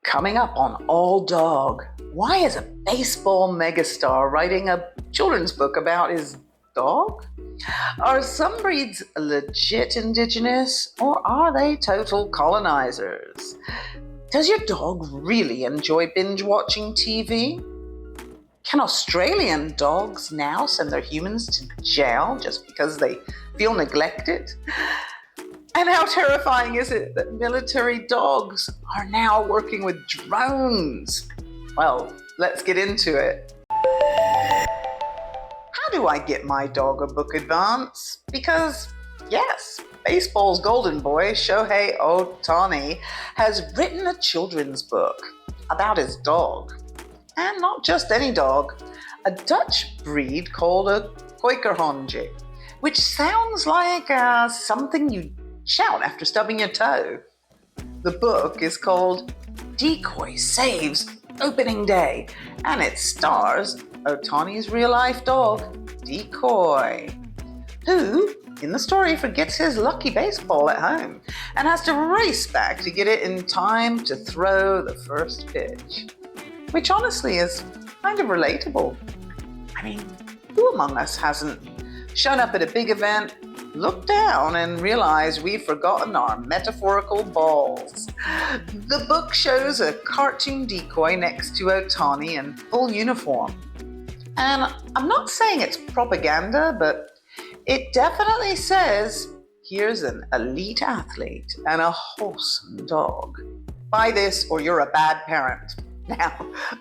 Coming up on All Dog, why is a baseball megastar writing a children's book about his dog? Are some breeds legit indigenous, or are they total colonizers? Does your dog really enjoy binge-watching TV? Can Australian dogs now send their humans to jail just because they feel neglected? And how terrifying is it that military dogs are now working with drones? Well, let's get into it. How do I get my dog a book advance? Because, yes, baseball's golden boy, Shohei Ohtani, has written a children's book about his dog. And not just any dog, a Dutch breed called a Kooikerhondje, which sounds like something you shout after stubbing your toe. The book is called Decoy Saves Opening Day, and it stars Ohtani's real-life dog, Decoy, who, in the story, forgets his lucky baseball at home and has to race back to get it in time to throw the first pitch. Which honestly is kind of relatable. I mean, who among us hasn't shown up at a big event, looked down and realized we've forgotten our metaphorical balls? The book shows a cartoon Decoy next to Ohtani in full uniform. And I'm not saying it's propaganda, but it definitely says, here's an elite athlete and a wholesome dog. Buy this or you're a bad parent. Now,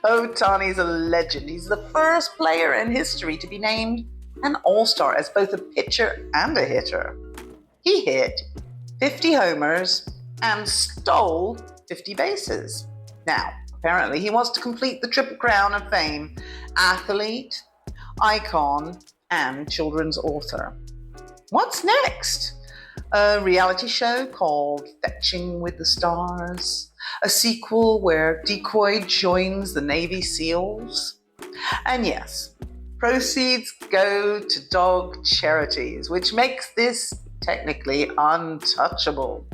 Ohtani's a legend. He's the first player in history to be named an all-star as both a pitcher and a hitter. He hit 50 homers and stole 50 bases. Now, apparently he wants to complete the triple crown of fame: athlete, icon, and children's author. What's next? A reality show called Fetching with the Stars, a sequel where Decoy joins the Navy SEALs. And yes, proceeds go to dog charities, which makes this technically untouchable.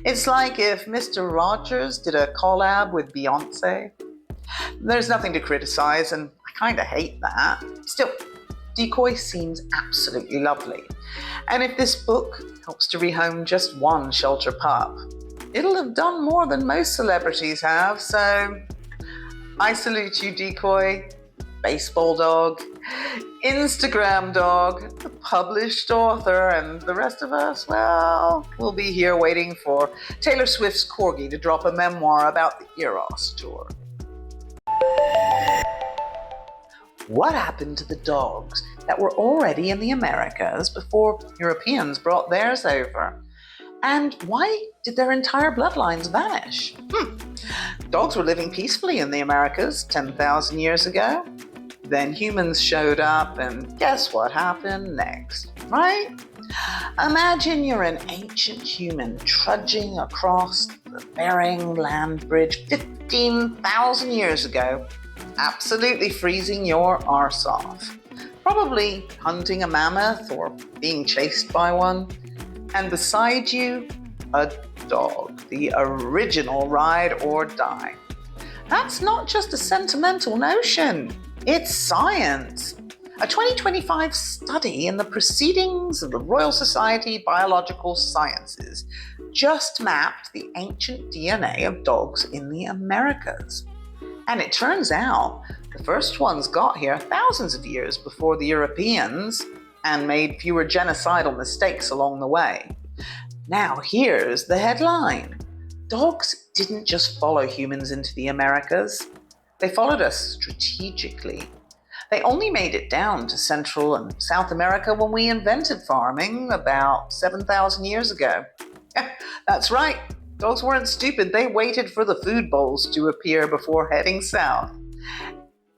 It's like if Mr. Rogers did a collab with Beyonce. There's nothing to criticize, and I kind of hate that. Still, Decoy seems absolutely lovely. And if this book helps to rehome just one shelter pup, it'll have done more than most celebrities have. So I salute you, Decoy, baseball dog, Instagram dog, the published author, and the rest of us, well, we'll be here waiting for Taylor Swift's corgi to drop a memoir about the Eros tour. What happened to the dogs that were already in the Americas before Europeans brought theirs over? And why did their entire bloodlines vanish? Dogs were living peacefully in the Americas 10,000 years ago. Then humans showed up, and guess what happened next, right? Imagine you're an ancient human trudging across the Bering Land Bridge 15,000 years ago, absolutely freezing your arse off, probably hunting a mammoth or being chased by one, and beside you, a dog, the original ride or die. That's not just a sentimental notion, it's science. A 2025 study in the Proceedings of the Royal Society of Biological Sciences just mapped the ancient DNA of dogs in the Americas. And it turns out the first ones got here thousands of years before the Europeans and made fewer genocidal mistakes along the way. Now here's the headline. Dogs didn't just follow humans into the Americas. They followed us strategically. They only made it down to Central and South America when we invented farming about 7,000 years ago. That's right. Dogs weren't stupid. They waited for the food bowls to appear before heading south.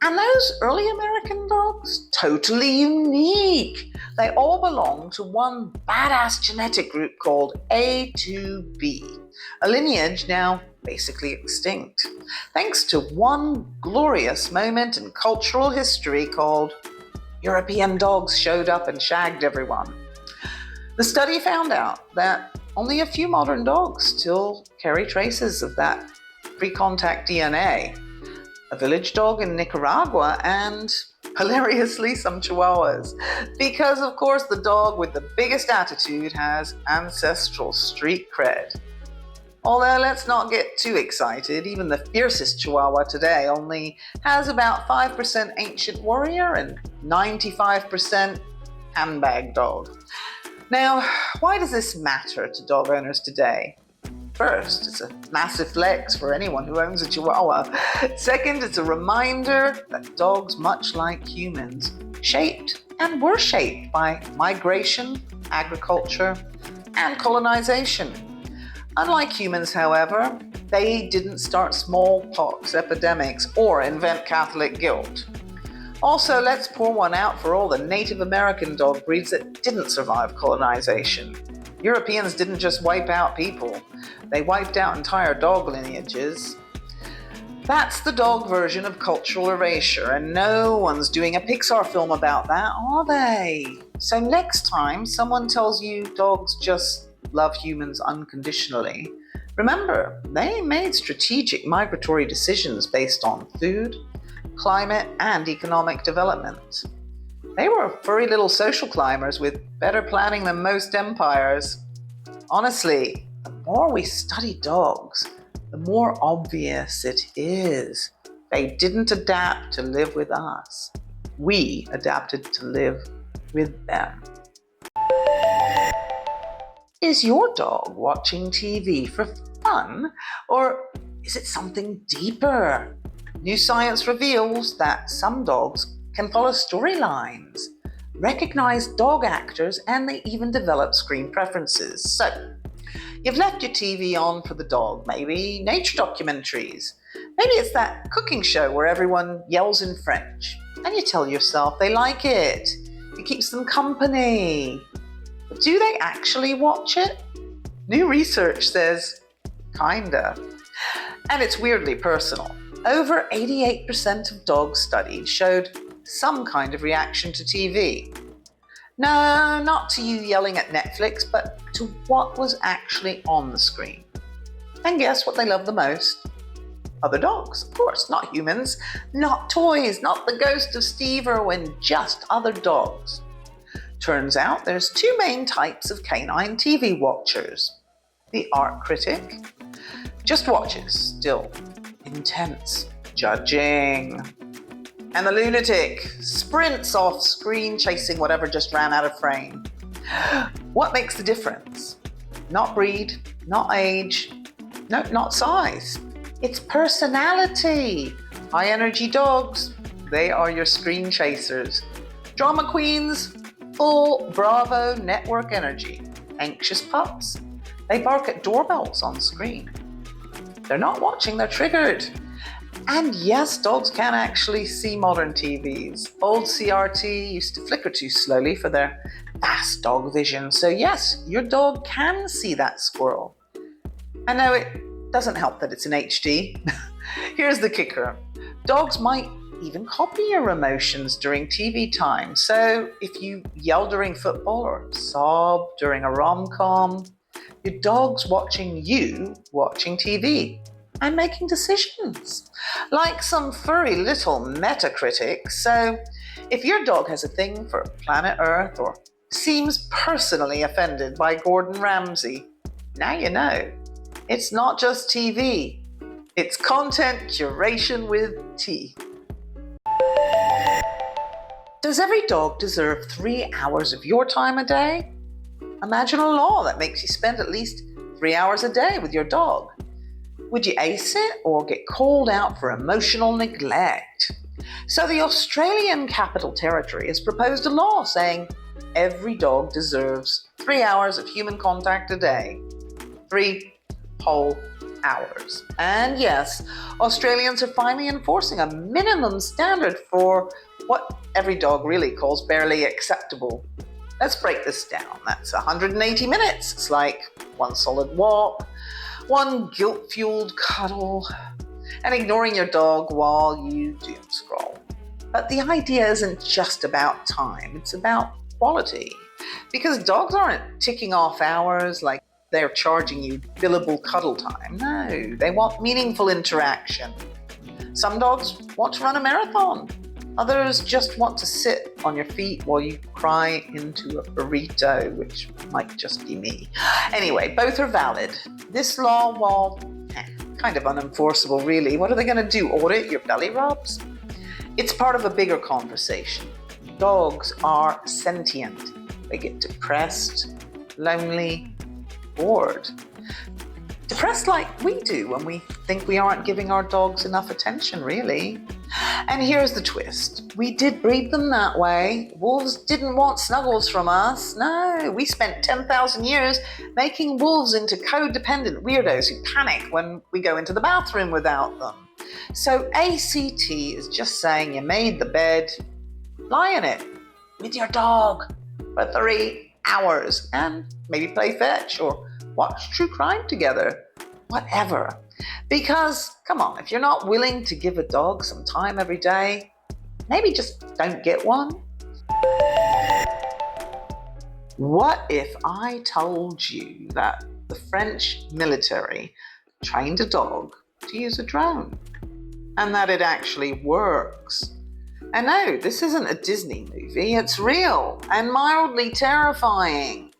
And those early American dogs, totally unique. They all belong to one badass genetic group called A2B, a lineage now basically extinct, thanks to one glorious moment in cultural history called European dogs showed up and shagged everyone. The study found out that only a few modern dogs still carry traces of that pre-contact DNA, a village dog in Nicaragua, and hilariously some chihuahuas. Because of course the dog with the biggest attitude has ancestral street cred. Although let's not get too excited, even the fiercest chihuahua today only has about 5% ancient warrior and 95% handbag dog. Now, why does this matter to dog owners today? First, it's a massive flex for anyone who owns a chihuahua. Second, it's a reminder that dogs, much like humans, were shaped by migration, agriculture, and colonization. Unlike humans, however, they didn't start smallpox epidemics or invent Catholic guilt. Also, let's pour one out for all the Native American dog breeds that didn't survive colonization. Europeans didn't just wipe out people, they wiped out entire dog lineages. That's the dog version of cultural erasure, and no one's doing a Pixar film about that, are they? So next time someone tells you dogs just love humans unconditionally, remember, they made strategic migratory decisions based on food, climate, and economic development. They were furry little social climbers with better planning than most empires. Honestly, the more we study dogs, the more obvious it is. They didn't adapt to live with us. We adapted to live with them. Is your dog watching TV for fun, or is it something deeper? New science reveals that some dogs can follow storylines, recognize dog actors, and they even develop screen preferences. So, you've left your TV on for the dog, maybe nature documentaries. Maybe it's that cooking show where everyone yells in French, and you tell yourself they like it. It keeps them company. But do they actually watch it? New research says, kinda. And it's weirdly personal. Over 88% of dogs studied showed some kind of reaction to TV. No, not to you yelling at Netflix, but to what was actually on the screen. And guess what they love the most? Other dogs, of course, not humans, not toys, not the ghost of Steve Irwin, just other dogs. Turns out there's two main types of canine TV watchers. The art critic just watches, still intense, judging. And the lunatic sprints off screen chasing whatever just ran out of frame. What makes the difference? Not breed, not age, no, not size. It's personality. High energy dogs, they are your screen chasers. Drama queens, full Bravo network energy. Anxious pups, they bark at doorbells on screen. They're not watching, they're triggered. And yes, dogs can actually see modern TVs. Old CRT used to flicker too slowly for their fast dog vision. So yes, your dog can see that squirrel. I know it doesn't help that it's in HD. Here's the kicker. Dogs might even copy your emotions during TV time. So if you yell during football or sob during a rom-com, your dog's watching you watching TV and making decisions, like some furry little Metacritic. So if your dog has a thing for planet Earth or seems personally offended by Gordon Ramsay, now you know. It's not just TV, it's content curation with T. Does every dog deserve 3 hours of your time a day? Imagine a law that makes you spend at least 3 hours a day with your dog. Would you ace it or get called out for emotional neglect? So the Australian Capital Territory has proposed a law saying every dog deserves 3 hours of human contact a day. 3 whole hours. And yes, Australians are finally enforcing a minimum standard for what every dog really calls barely acceptable. Let's break this down. That's 180 minutes. It's like one solid walk, one guilt-fueled cuddle, and ignoring your dog while you doom scroll. But the idea isn't just about time, it's about quality. Because dogs aren't ticking off hours like they're charging you billable cuddle time. No, they want meaningful interaction. Some dogs want to run a marathon. Others just want to sit on your feet while you cry into a burrito, which might just be me. Anyway, both are valid. This law, while kind of unenforceable really, what are they going to do? Audit your belly rubs? It's part of a bigger conversation. Dogs are sentient. They get depressed, lonely, bored. Depressed like we do when we think we aren't giving our dogs enough attention, really. And here's the twist. We did breed them that way. Wolves didn't want snuggles from us. No, we spent 10,000 years making wolves into codependent weirdos who panic when we go into the bathroom without them. So ACT is just saying you made the bed, lie in it with your dog for 3 hours and maybe play fetch or watch true crime together, whatever. Because, come on, if you're not willing to give a dog some time every day, maybe just don't get one. What if I told you that the French military trained a dog to use a drone and that it actually works? And no, this isn't a Disney movie, it's real and mildly terrifying.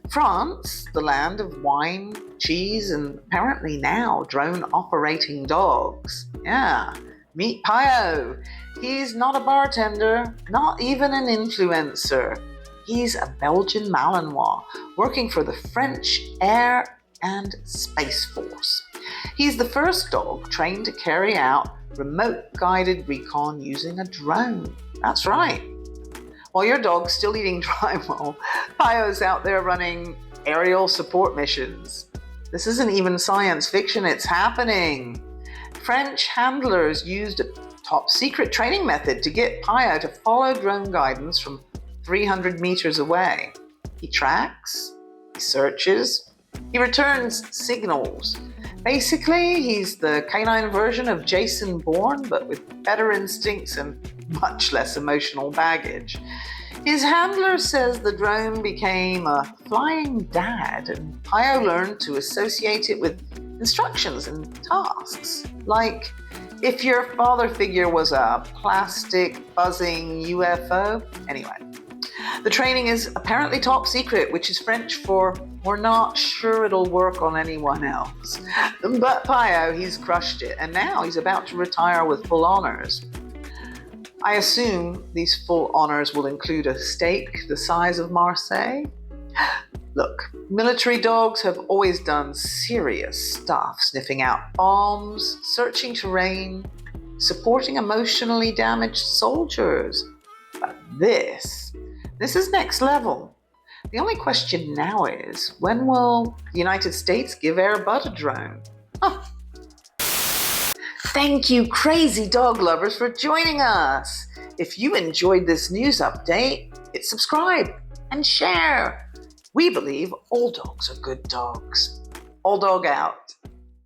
France, the land of wine, cheese, and apparently now drone operating dogs. Yeah, meet Peyo. He's not a bartender, not even an influencer. He's a Belgian Malinois working for the French Air and Space Force. He's the first dog trained to carry out remote guided recon using a drone. That's right. While your dog's still eating drywall, Peyo's out there running aerial support missions. This isn't even science fiction, it's happening. French handlers used a top secret training method to get Peyo to follow drone guidance from 300 meters away. He tracks, he searches, he returns signals. Basically, he's the canine version of Jason Bourne, but with better instincts and much less emotional baggage. His handler says the drone became a flying dad, and Peyo learned to associate it with instructions and tasks. Like if your father figure was a plastic buzzing UFO. Anyway, the training is apparently top secret, which is French for we're not sure it'll work on anyone else. But Peyo, he's crushed it, and now he's about to retire with full honors. I assume these full honors will include a stake the size of Marseille. Look, military dogs have always done serious stuff, sniffing out bombs, searching terrain, supporting emotionally damaged soldiers. But this is next level. The only question now is, when will the United States give Air Bud a drone? Thank you, crazy dog lovers, for joining us. If you enjoyed this news update, hit subscribe and share. We believe all dogs are good dogs. All dog out.